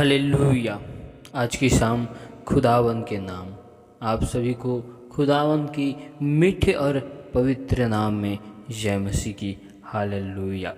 Hallelujah. आज की शाम खुदावन के नाम आप सभी को खुदावन की मीठे और पवित्र नाम में जय मसीह की। हालेलुया।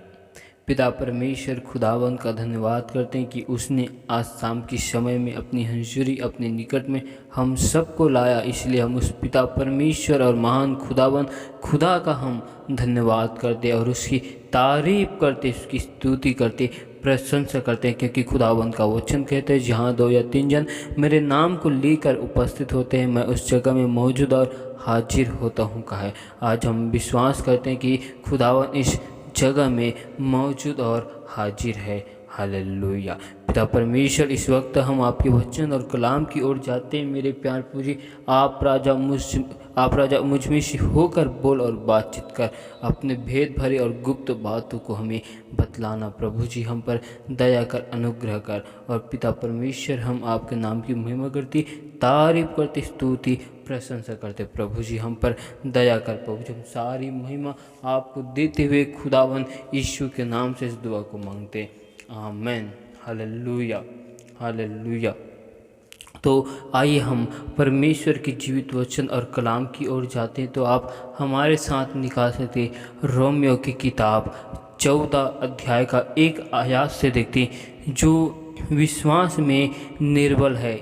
पिता परमेश्वर खुदावन का धन्यवाद करते हैं कि उसने आज शाम की समय में अपनी हंसुरी अपने निकट में हम सबको लाया। इसलिए हम उस पिता परमेश्वर और महान खुदावन खुदा का हम धन्यवाद करते और उसकी तारीफ करते, उसकी स्तुति करते, प्रशंसा करते हैं, क्योंकि खुदावन का वचन कहते हैं जहाँ 2 या 3 जन मेरे नाम को लेकर उपस्थित होते हैं, मैं उस जगह में मौजूद और हाजिर होता हूँ कहा है। आज हम विश्वास करते हैं कि खुदावन इस जगह में मौजूद और हाजिर है। हालेलुया। पिता परमेश्वर, इस वक्त हम आपके वचन और कलाम की ओर जाते हैं। मेरे प्यार पूजी आप राजा मुझ में से होकर बोल और बातचीत कर, अपने भेद भरे और गुप्त बातों को हमें बतलाना। प्रभु जी हम पर दया कर, अनुग्रह कर। और पिता परमेश्वर हम आपके नाम की महिमा करती, तारीफ करते, स्तुति प्रशंसा करते। प्रभु जी हम पर दया कर। प्रभु जी हम सारी महिमा आपको देते हुए खुदावन यीशु के नाम से इस दुआ को मांगते, आमीन। Hallelujah, hallelujah. तो आइए हम परमेश्वर के जीवित वचन और कलाम की ओर जाते हैं। तो आप हमारे साथ निकाल सकते रोमियो की किताब 14 अध्याय का 1 आयत से देखते हैं। जो विश्वास में निर्बल है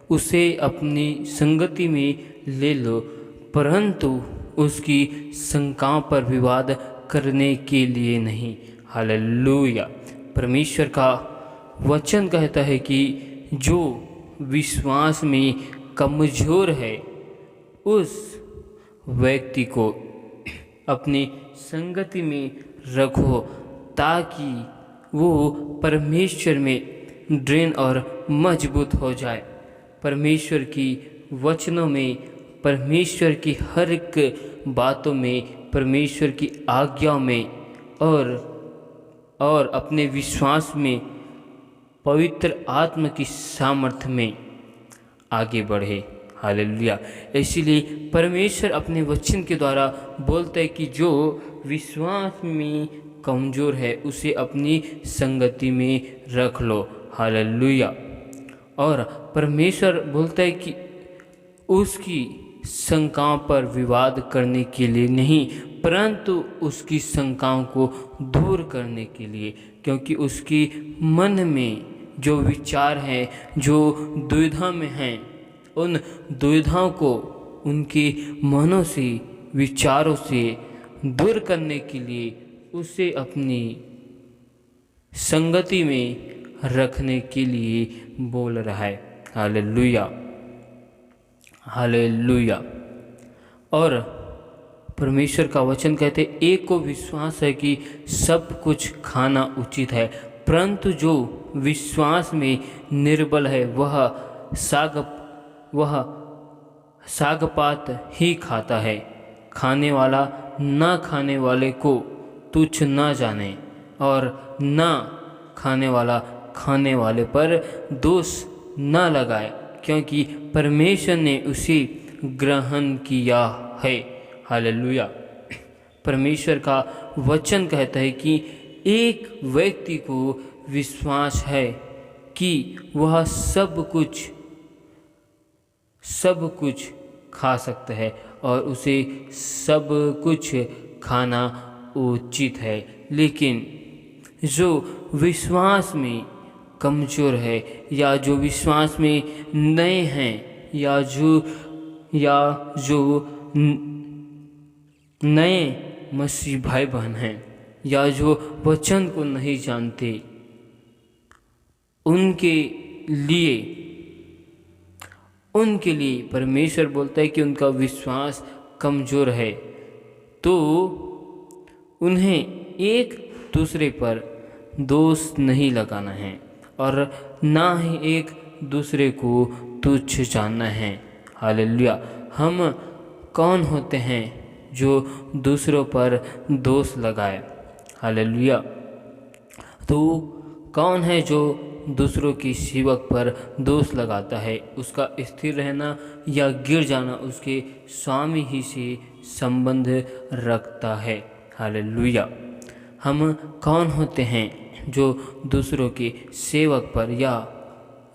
उसे अपनी संगति में ले लो, परंतु उसकी शंकाओं पर विवाद करने के लिए नहीं। हालेलुया। परमेश्वर का वचन कहता है कि जो विश्वास में कमज़ोर है उस व्यक्ति को अपनी संगति में रखो, ताकि वो परमेश्वर में दृढ़ और मजबूत हो जाए। परमेश्वर की वचनों में, परमेश्वर की हर एक बातों में, परमेश्वर की आज्ञाओं में और अपने विश्वास में पवित्र आत्मा की सामर्थ्य में आगे बढ़े। हालेलुया। इसीलिए परमेश्वर अपने वचन के द्वारा बोलता है कि जो विश्वास में कमज़ोर है उसे अपनी संगति में रख लो। हालेलुया। और परमेश्वर बोलता है कि उसकी शंकाओं पर विवाद करने के लिए नहीं, परंतु उसकी शंकाओं को दूर करने के लिए, क्योंकि उसकी मन में जो विचार हैं, जो दुविधा में हैं, उन दुविधाओं को उनके मनों से, विचारों से दूर करने के लिए उसे अपनी संगति में रखने के लिए बोल रहा है। Hallelujah, hallelujah. और परमेश्वर का वचन कहते, एक को विश्वास है कि सब कुछ खाना उचित है, परंतु जो विश्वास में निर्बल है वह सागपात ही खाता है। खाने वाला ना खाने वाले को तुच्छ ना जाने, और ना खाने वाला खाने वाले पर दोष ना लगाए, क्योंकि परमेश्वर ने उसे ग्रहण किया है। हालेलुया। परमेश्वर का वचन कहता है कि एक व्यक्ति को विश्वास है कि वह सब कुछ खा सकता है और उसे सब कुछ खाना उचित है, लेकिन जो विश्वास में कमज़ोर है, या जो विश्वास में नए हैं, या जो नए मसीह भाई बहन हैं, या जो वचन को नहीं जानते, उनके लिए परमेश्वर बोलता है कि उनका विश्वास कमज़ोर है, तो उन्हें एक दूसरे पर दोष नहीं लगाना है और ना ही एक दूसरे को तुच्छ जानना है। हालेलुया। हम कौन होते हैं जो दूसरों पर दोष लगाए? हालेलुया। तो कौन है जो दूसरों की सेवक पर दोष लगाता है? उसका स्थिर रहना या गिर जाना उसके स्वामी ही से संबंध रखता है। हालेलुया। हम कौन होते हैं जो दूसरों के सेवक पर या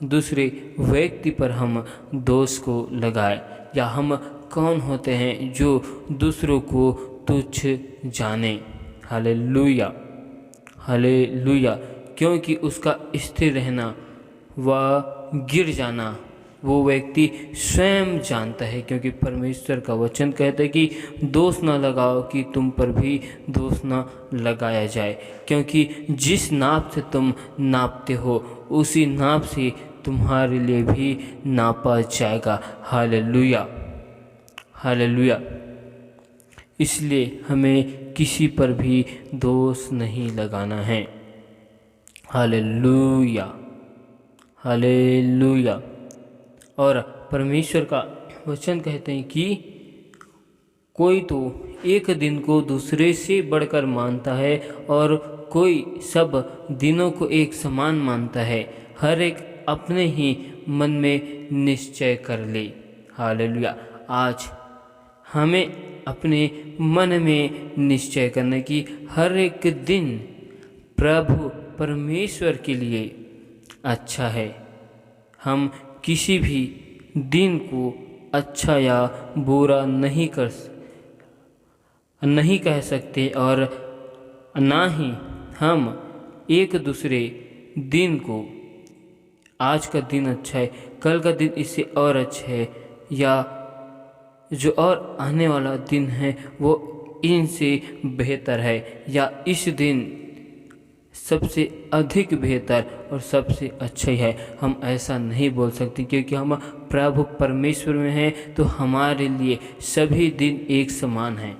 दूसरे व्यक्ति पर हम दोष को लगाए, या हम कौन होते हैं जो दूसरों को तुच्छ जाने। Hallelujah, hallelujah. क्योंकि उसका स्थिर रहना व गिर जाना वो व्यक्ति स्वयं जानता है, क्योंकि परमेश्वर का वचन कहता है कि दोष न लगाओ कि तुम पर भी दोष न लगाया जाए, क्योंकि जिस नाप से तुम नापते हो उसी नाप से तुम्हारे लिए भी नापा जाएगा। Hallelujah, hallelujah. इसलिए हमें किसी पर भी दोष नहीं लगाना है। Hallelujah, hallelujah. और परमेश्वर का वचन कहते हैं कि कोई तो एक दिन को दूसरे से बढ़कर मानता है और कोई सब दिनों को एक समान मानता है। हर एक अपने ही मन में निश्चय कर ले। हालेलुया। आज हमें अपने मन में निश्चय करना कि हर एक दिन प्रभु परमेश्वर के लिए अच्छा है। हम किसी भी दिन को अच्छा या बुरा नहीं कह सकते, और ना ही हम एक दूसरे दिन को आज का दिन अच्छा है, कल का दिन इससे और अच्छा है, या जो और आने वाला दिन है वो इनसे बेहतर है, या इस दिन सबसे अधिक बेहतर और सबसे अच्छा ही है। हम ऐसा नहीं बोल सकते, क्योंकि हम प्रभु परमेश्वर में हैं तो हमारे लिए सभी दिन एक समान हैं।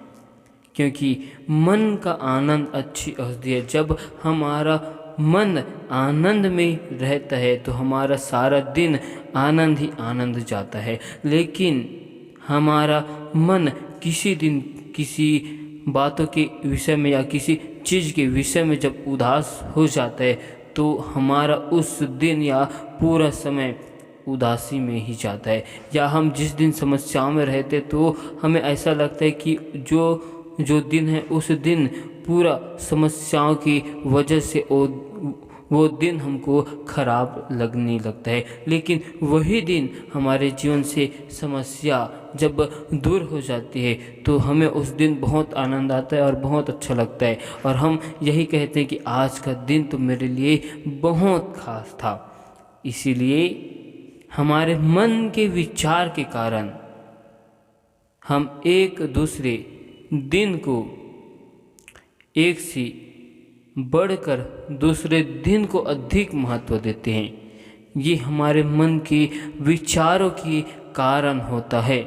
क्योंकि मन का आनंद अच्छी औषधि है। जब हमारा मन आनंद में रहता है तो हमारा सारा दिन आनंद ही आनंद जाता है। लेकिन हमारा मन किसी दिन किसी बातों के विषय में या किसी चीज़ के विषय में जब उदास हो जाता है तो हमारा उस दिन या पूरा समय उदासी में ही जाता है। या हम जिस दिन समस्याओं में रहते तो हमें ऐसा लगता है कि जो दिन है उस दिन पूरा समस्याओं की वजह से वो दिन हमको खराब लगने लगता है। लेकिन वही दिन हमारे जीवन से समस्या जब दूर हो जाती है तो हमें उस दिन बहुत आनंद आता है और बहुत अच्छा लगता है, और हम यही कहते हैं कि आज का दिन तो मेरे लिए बहुत खास था। इसीलिए हमारे मन के विचार के कारण हम एक दूसरे दिन को एक से बढ़कर दूसरे दिन को अधिक महत्व देते हैं। ये हमारे मन के विचारों के कारण होता है।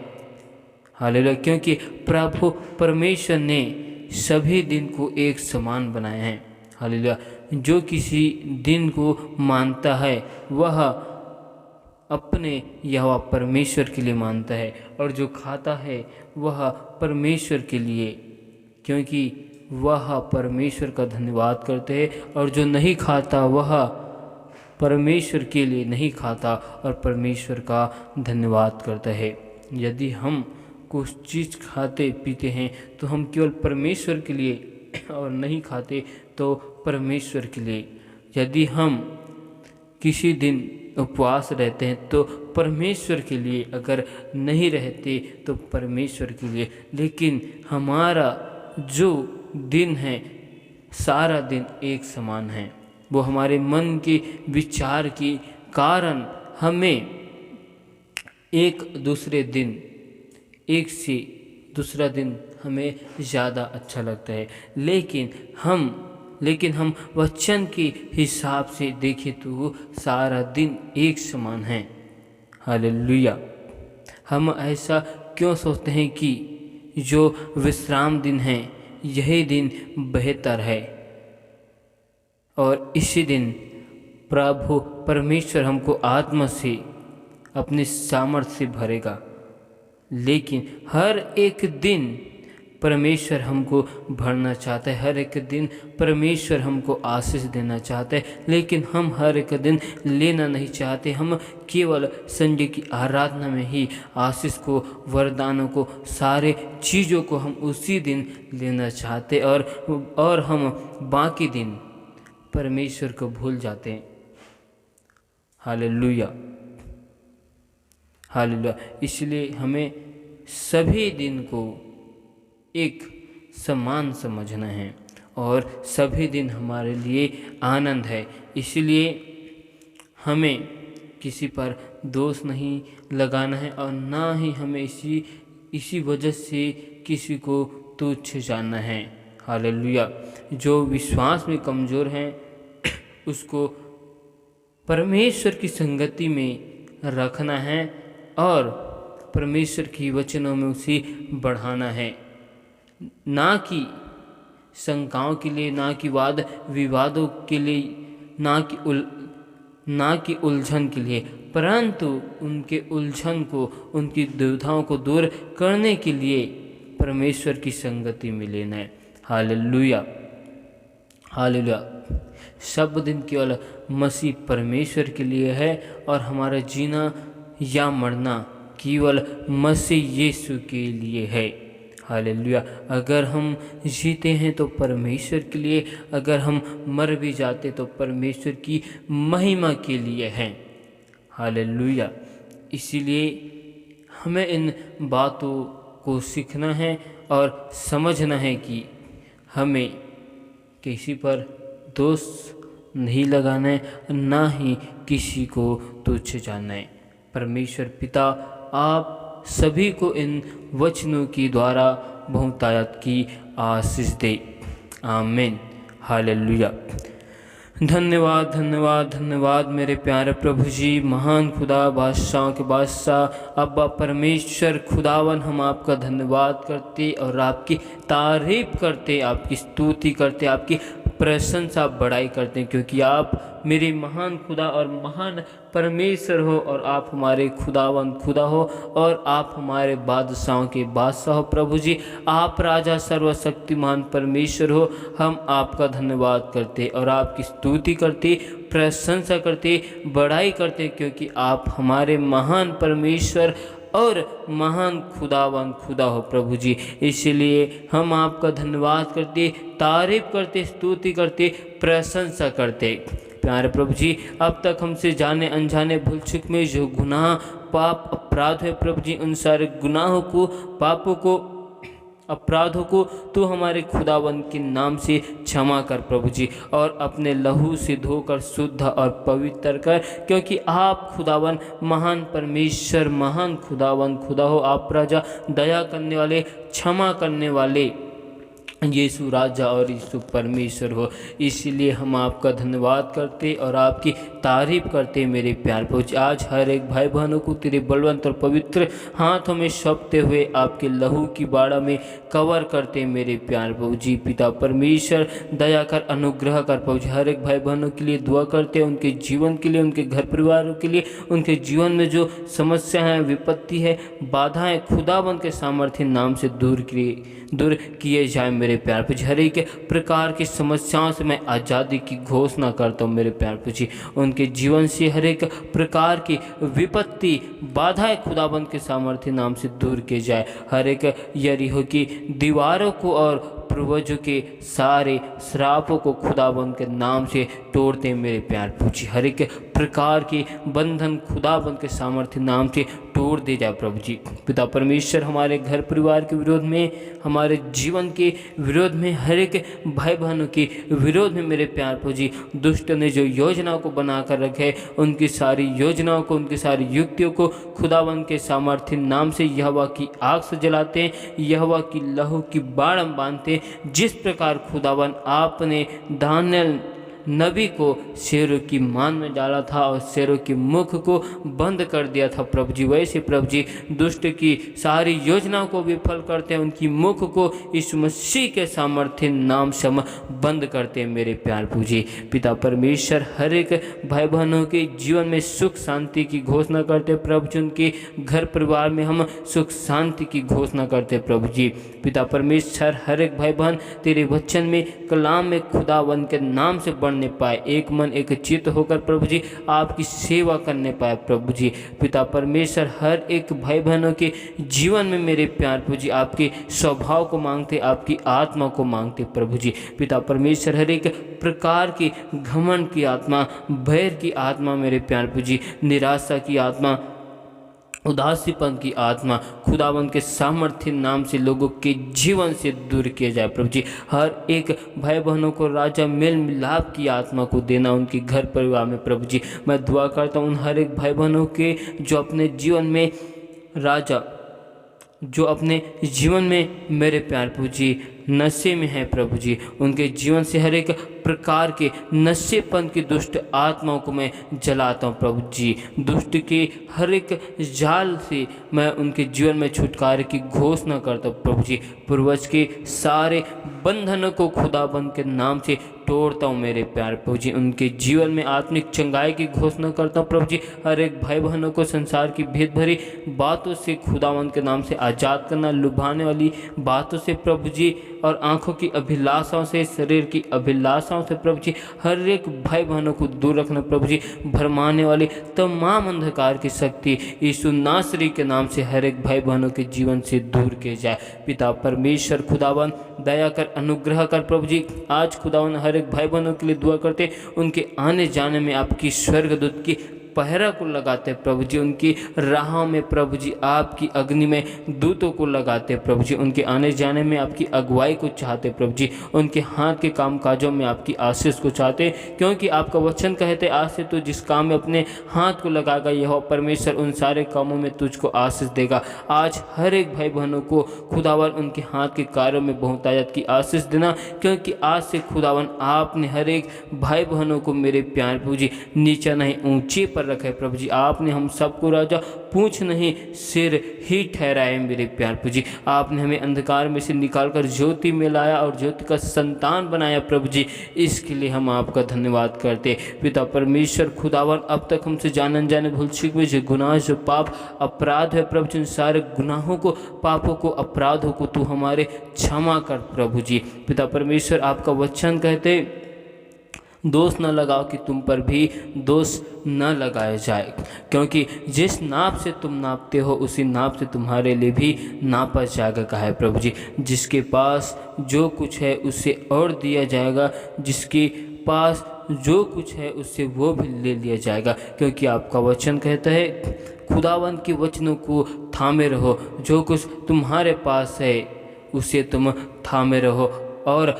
हालेलुया। क्योंकि प्रभु परमेश्वर ने सभी दिन को एक समान बनाया है। हालेलुया। जो किसी दिन को मानता है वह अपने यहोवा परमेश्वर के लिए मानता है, और जो खाता है वह परमेश्वर के लिए, क्योंकि वह परमेश्वर का धन्यवाद करते हैं, और जो नहीं खाता वह परमेश्वर के लिए नहीं खाता और परमेश्वर का धन्यवाद करता है। यदि हम कुछ चीज़ खाते पीते हैं तो हम केवल परमेश्वर के लिए, और नहीं खाते तो परमेश्वर के लिए। यदि हम किसी दिन उपवास रहते हैं तो परमेश्वर के लिए, अगर नहीं रहते तो परमेश्वर के लिए। लेकिन हमारा जो दिन है सारा दिन एक समान है। वो हमारे मन के विचार के कारण हमें एक दूसरे दिन एक से दूसरा दिन हमें ज़्यादा अच्छा लगता है। लेकिन हम वचन के हिसाब से देखें तो सारा दिन एक समान है। हालेलुया। हम ऐसा क्यों सोचते हैं कि जो विश्राम दिन है यही दिन बेहतर है, और इसी दिन प्रभु परमेश्वर हमको आत्मा से अपने सामर्थ्य से भरेगा। लेकिन हर एक दिन परमेश्वर हमको भरना चाहता है, हर एक दिन परमेश्वर हमको आशीष देना चाहता है, लेकिन हम हर एक दिन लेना नहीं चाहते। हम केवल संडे की आराधना में ही आशीष को, वरदानों को, सारे चीज़ों को हम उसी दिन लेना चाहते, और हम बाकी दिन परमेश्वर को भूल जाते हैं। Hallelujah, hallelujah. इसलिए हमें सभी दिन को एक समान समझना है और सभी दिन हमारे लिए आनंद है। इसलिए हमें किसी पर दोष नहीं लगाना है और ना ही हमें इसी वजह से किसी को तुच्छ जानना है। हालेलुया। जो विश्वास में कमज़ोर हैं उसको परमेश्वर की संगति में रखना है और परमेश्वर की वचनों में उसे बढ़ाना है, ना कि शंकाओं के लिए, ना कि वाद विवादों के लिए, ना कि उलझन के लिए, परंतु उनके उलझन को, उनकी दुविधाओं को दूर करने के लिए परमेश्वर की संगति में लेना है। Hallelujah, hallelujah. सब दिन केवल मसीह परमेश्वर के लिए है और हमारा जीना या मरना केवल मसीह यीशु के लिए है। हालेलुया। अगर हम जीते हैं तो परमेश्वर के लिए, अगर हम मर भी जाते तो परमेश्वर की महिमा के लिए हैं। हालेलुया। इसीलिए हमें इन बातों को सीखना है और समझना है कि हमें किसी पर दोष नहीं लगाना है, ना ही किसी को तुच्छ जानना है। परमेश्वर पिता आप सभी को इन वचनों के द्वारा बहुतायत की आशीष दे। आमीन। हालेलुया। धन्यवाद, धन्यवाद, धन्यवाद मेरे प्यारे प्रभु जी, महान खुदा, बादशाह के बादशाह, अब्बा परमेश्वर खुदावन, हम आपका धन्यवाद करते और आपकी तारीफ करते, आपकी स्तुति करते, आपकी प्रशंसा बड़ाई करते हैं, क्योंकि आप मेरे महान खुदा और महान परमेश्वर हो और आप हमारे खुदावन खुदा हो और आप हमारे बादशाहों के बादशाह हो। प्रभु जी, आप राजा सर्वशक्तिमान परमेश्वर हो। हम आपका धन्यवाद करते और आपकी स्तुति करते, प्रशंसा करते, बड़ाई करते, क्योंकि आप हमारे महान परमेश्वर और महान खुदावन खुदा हो। प्रभु जी, इसलिए हम आपका धन्यवाद करते, तारीफ करते, स्तुति करते, प्रशंसा करते। प्यारे प्रभु जी, अब तक हमसे जाने अनजाने भूल चूक में जो गुनाह, पाप, अपराध है प्रभु जी, उन सारे गुनाहों को, पापों को, अपराधों को तो हमारे खुदावन के नाम से क्षमा कर प्रभु जी, और अपने लहू से धोकर शुद्ध और पवित्र कर, क्योंकि आप खुदावन महान परमेश्वर, महान खुदावन खुदा हो। आप राजा, दया करने वाले, क्षमा करने वाले यीशु राजा और यीशु परमेश्वर हो। इसलिए हम आपका धन्यवाद करते और आपकी तारीफ करते मेरे प्यार प्रभु जी। आज हर एक भाई बहनों को तेरे बलवंत और पवित्र हाथों में सौंपते हुए आपके लहू की बाड़ा में कवर करते मेरे प्यार प्रभु जी। पिता परमेश्वर, दया कर, अनुग्रह कर प्रभु जी। हर एक भाई बहनों के लिए दुआ करते, उनके जीवन के लिए, उनके घर परिवारों के लिए, उनके जीवन में जो समस्या है, विपत्ति है, बाधाएं, खुदावन के सामर्थ्य नाम से दूर किए जाए मेरे प्यार प्रभु जी। हर एक प्रकार की समस्याओं से मैं आज़ादी की घोषणा करता हूँ मेरे प्यार प्रभु जी। उनके जीवन से हर एक प्रकार की विपत्ति, बाधाएं खुदाबंद के सामर्थ्य नाम से दूर किए जाए। हर एक यरीहो की दीवारों को और पूर्वजों के सारे श्रापों को खुदाबंद के नाम से तोड़ते मेरे प्यार प्रभु जी। हर एक प्रकार की बंधन खुदाबंद के सामर्थ्य नाम से तोड़ दे जाए प्रभु जी। पिता परमेश्वर, हमारे घर परिवार के विरोध में, हमारे जीवन के विरोध में, हर एक भाई बहनों के विरोध में मेरे प्यार प्रभु जी, दुष्ट ने जो योजनाओं को बनाकर रखे, उनकी सारी योजनाओं को, उनकी सारी युक्तियों को खुदावन के सामर्थ्य नाम से यहोवा की आग से जलाते हैं, यहोवा की लहू की बाड़ हम बांधते हैं। जिस प्रकार खुदावन आपने दानिय्येल नबी को शेरों की मान में डाला था और शेरों के मुख को बंद कर दिया था प्रभु जी, वैसे प्रभु जी दुष्ट की सारी योजनाओं को विफल करते हैं, उनकी मुख को यीशु मसीह के सामर्थ्य नाम से हम बंद करते हैं मेरे प्यार प्रभु जी। पिता परमेश्वर, हर एक भाई बहनों के जीवन में सुख शांति की घोषणा करते प्रभु जी। उनके घर परिवार में हम सुख शांति की घोषणा करते प्रभु जी। पिता परमेश्वर, हर एक भाई बहन तेरे वचन में, कलाम में खुदावन के नाम से बढ़ने पाए, एक मन एक चित्त होकर प्रभु जी आपकी सेवा करने पाए प्रभु जी। पिता परमेश्वर हर एक भाई बहनों के जीवन में मेरे प्यार प्रभु जी आपके स्वभाव को मांगते, आपकी आत्मा को मांगते प्रभु जी। पिता परमेश्वर हर एक प्रकार की घमंड की आत्मा, भय की आत्मा मेरे प्यार प्रभु जी, निराशा की आत्मा, उदासीपन की आत्मा खुदावंद के सामर्थ्य नाम से लोगों के जीवन से दूर किया जाए प्रभु जी। हर एक भाई बहनों को राजा मेल मिलाप की आत्मा को देना उनके घर परिवार में प्रभु जी। मैं दुआ करता हूँ उन हर एक भाई बहनों के जो अपने जीवन में राजा, जो अपने जीवन में मेरे प्यार प्रभु जी नशे में है प्रभु जी, उनके जीवन से हर एक प्रकार के नशेपन की दुष्ट आत्माओं को मैं जलाता हूँ प्रभु जी। दुष्ट के हर एक जाल से मैं उनके जीवन में छुटकारे की घोषणा करता हूँ प्रभु जी। पूर्वज के सारे बंधनों को खुदाबंद के नाम से तोड़ता हूँ मेरे प्यार प्रभु जी। उनके जीवन में आत्मिक चंगाई की घोषणा करता हूँ प्रभु जी। हर एक भाई बहनों को संसार की भेद भरी बातों से खुदावंद के नाम से आज़ाद करना, लुभाने वाली बातों से प्रभु जी और आंखों की अभिलाषाओं से, शरीर की अभिलाषाओं से प्रभु जी हर एक भाई बहनों को दूर रखना प्रभु जी। भरमाने वाली तमाम अंधकार की शक्ति यीशु नासरी के नाम से हर एक भाई बहनों के जीवन से दूर किया जाए। पिता परमेश्वर खुदावन दया कर, अनुग्रह कर प्रभु जी। आज खुदावन हर एक भाई बहनों के लिए दुआ करते, उनके आने जाने में आपकी स्वर्गदूत की पहरा को लगाते प्रभु जी। उनकी राहों में प्रभु जी आपकी अग्नि में दूतों को लगाते प्रभु जी। उनके आने जाने में आपकी अगुवाई को चाहते प्रभु जी। उनके हाथ के काम काजों में आपकी आशीष को चाहते, क्योंकि आपका वचन कहते आज से तो जिस काम में अपने हाथ को लगाएगा यहोवा परमेश्वर उन सारे कामों में तुझको आशीष देगा। आज हर एक भाई बहनों को खुदावन उनके हाथ के कार्यों में बहुतायत की आशीष देना, क्योंकि आज से खुदावन आपने हर एक भाई बहनों को मेरे प्यार प्रभु जी नीचा नहीं ऊंचे पर रखा है प्रभु जी। आपने हम सबको राजा पूंछ नहीं सिर ही ठहराए मेरे प्यार प्रभु जी। आपने हमें अंधकार में से निकालकर ज्योति में लाया और ज्योति का संतान बनाया प्रभु जी। इसके लिए हम आपका धन्यवाद करते। पिता परमेश्वर खुदावन अब तक हमसे जाने अनजाने भूल चूक में जो गुनाह, जो पाप अपराध है प्रभु जी, उन सारे गुनाहों को, पापों को, अपराधों को तू हमारे क्षमा कर प्रभु जी। पिता परमेश्वर आपका वचन कहते दोष न लगाओ कि तुम पर भी दोष न लगाया जाए, क्योंकि जिस नाप से तुम नापते हो उसी नाप से तुम्हारे लिए भी नापा जाएगा कहा है प्रभु जी। जिसके पास जो कुछ है उससे और दिया जाएगा, जिसके पास जो कुछ है उससे वो भी ले लिया जाएगा, क्योंकि आपका वचन कहता है खुदावंद के वचनों को थामे रहो, जो कुछ तुम्हारे पास है उसे तुम थामे रहो और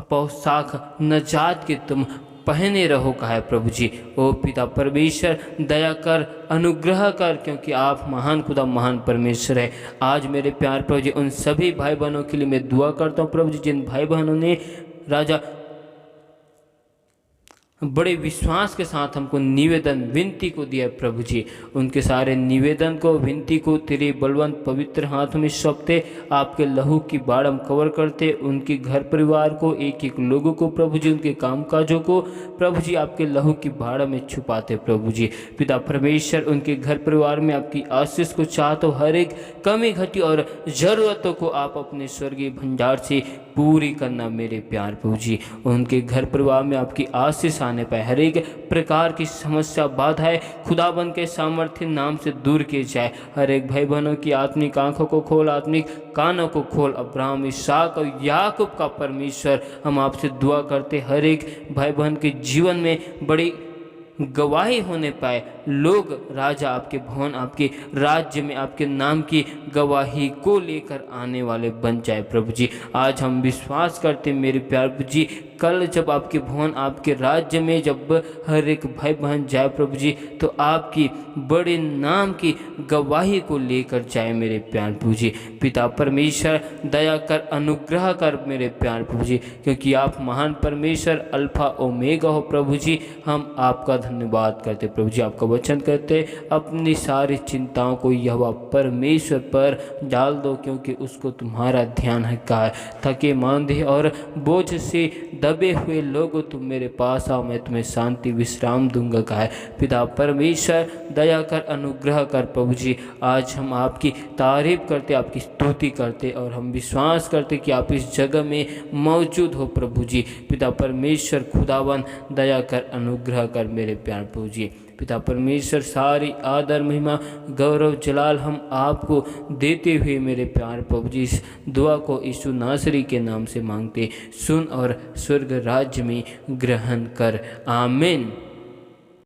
पोशाक नजात के तुम पहने रहो कहा है प्रभु जी। ओ पिता परमेश्वर दया कर, अनुग्रह कर, क्योंकि आप महान खुदा, महान परमेश्वर है। आज मेरे प्यार प्रभु जी उन सभी भाई बहनों के लिए मैं दुआ करता हूँ प्रभु जी, जिन भाई बहनों ने राजा बड़े विश्वास के साथ हमको निवेदन, विनती को दिया प्रभु जी। उनके सारे निवेदन को, विनती को तेरे बलवंत पवित्र हाथों में सौंपते, आपके लहू की बाढ़ हम कवर करते, उनके घर परिवार को, एक एक लोगों को प्रभु जी, उनके कामकाजों को प्रभु जी आपके लहू की बाढ़ में छुपाते प्रभु जी। पिता परमेश्वर उनके घर परिवार में आपकी आशीष को चाहते हो, हर एक कमी घटी और ज़रूरतों को आप अपने स्वर्गीय भंडार से पूरी करना मेरे प्यार प्रभु जी। उनके घर परिवार में आपकी आशीष आने पाए, हर एक प्रकार की समस्या, बाधाएं खुदाबंद के सामर्थ्य नाम से दूर किए जाए। हर एक भाई बहनों की आत्मिक आंखों को खोल, आत्मिक कानों को खोल। अब्राहम, इसहाक और याकूब का परमेश्वर हम आपसे दुआ करते, हर एक भाई बहन के जीवन में बड़ी गवाही होने पाए, लोग राजा आपके भवन, आपके राज्य में आपके नाम की गवाही को लेकर आने वाले बन जाए प्रभु जी। आज हम विश्वास करते मेरे प्यार प्रभु जी, कल जब आपके भवन, आपके राज्य में जब हर एक भाई बहन जाए प्रभु जी, तो आपकी बड़े नाम की गवाही को लेकर जाए मेरे प्यार प्रभु जी। पिता परमेश्वर दया कर, अनुग्रह कर मेरे प्यार प्रभु जी, क्योंकि आप महान परमेश्वर अल्फा ओमेगा हो प्रभु जी। हम आपका धन्यवाद करते प्रभु जी। आपका वचन कहते अपनी सारी चिंताओं को यहोवा परमेश्वर पर डाल दो, क्योंकि उसको तुम्हारा ध्यान है। कहा थके मांदे और बोझ से दबे हुए लोगों तुम मेरे पास आओ, मैं तुम्हें शांति विश्राम दूंगा कहा है पिता परमेश्वर। दया कर, अनुग्रह कर प्रभु जी। आज हम आपकी तारीफ करते, आपकी स्तुति करते और हम विश्वास करते कि आप इस जगह में मौजूद हो प्रभु जी। पिता परमेश्वर खुदावन दया कर, अनुग्रह कर मेरे प्यार प्रभु जी। पिता परमेश्वर सारी आदर महिमा गौरव जलाल हम आपको देते हुए मेरे प्यार प्रभु जी इस दुआ को यीशु नासरी के नाम से मांगते, सुन और स्वर्ग राज्य में ग्रहण कर, आमीन।